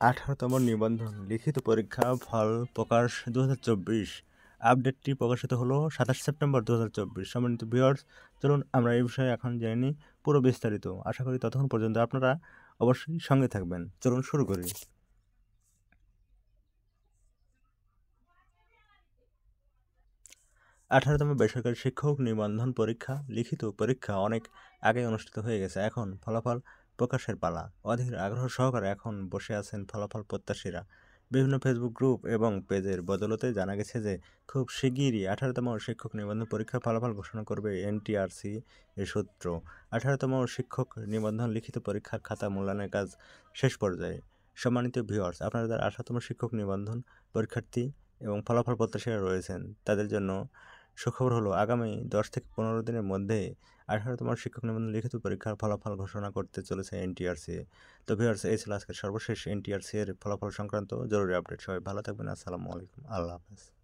18তম নিবন্ধন লিখিত পরীক্ষা ফল প্রকাশ 2024 আপডেটটি প্রকাশিত হলো 27 সেপ্টেম্বর 2024। সম্মানিত ভিউয়ার্স, চলুন আমরা এই বিষয়ে এখন জেনে নিই পুরো বিস্তারিত। আশা করি ততক্ষণ পর্যন্ত আপনারা অবশ্যই সঙ্গে থাকবেন। চলুন শুরু করি। 18তম বেসরকারি শিক্ষক নিবন্ধন পরীক্ষা লিখিত পরীক্ষা অনেক আগে অনুষ্ঠিত হয়ে গেছে। এখন ফলাফল প্রকাশের পালা। অধীর আগ্রহ সহকারে এখন বসে আছেন ফলাফল প্রত্যাশীরা। বিভিন্ন ফেসবুক গ্রুপ এবং পেজের বদৌলতে জানা গেছে যে খুব শিগগিরই 18তম শিক্ষক নিবন্ধন পরীক্ষার ফলাফল ঘোষণা করবে এনটিআরসি এর সূত্র। 18তম শিক্ষক নিবন্ধন লিখিত পরীক্ষার খাতা মূল্যায়নের কাজ শেষ পর্যায়ে। সম্মানিত ভিউয়ার্স, আপনারা যারা 18তম শিক্ষক নিবন্ধন পরীক্ষার্থী এবং ফলাফল প্রত্যাশীরা রয়েছেন, তাদের জন্য সুখবর হলো আগামী 10 থেকে 15 দিনের মধ্যে 18তম শিক্ষক নিবন্ধন লিখিত পরীক্ষার ফলাফল ঘোষণা করতে চলেছে এনটিআরসি। তো ভিউয়ার্স, এই ছিল আজকের সর্বশেষ এনটিআরসি এর ফলাফল সংক্রান্ত জরুরি আপডেট। সবাই ভালো থাকবেন। আসসালামু আলাইকুম। আল্লাহ হাফেজ।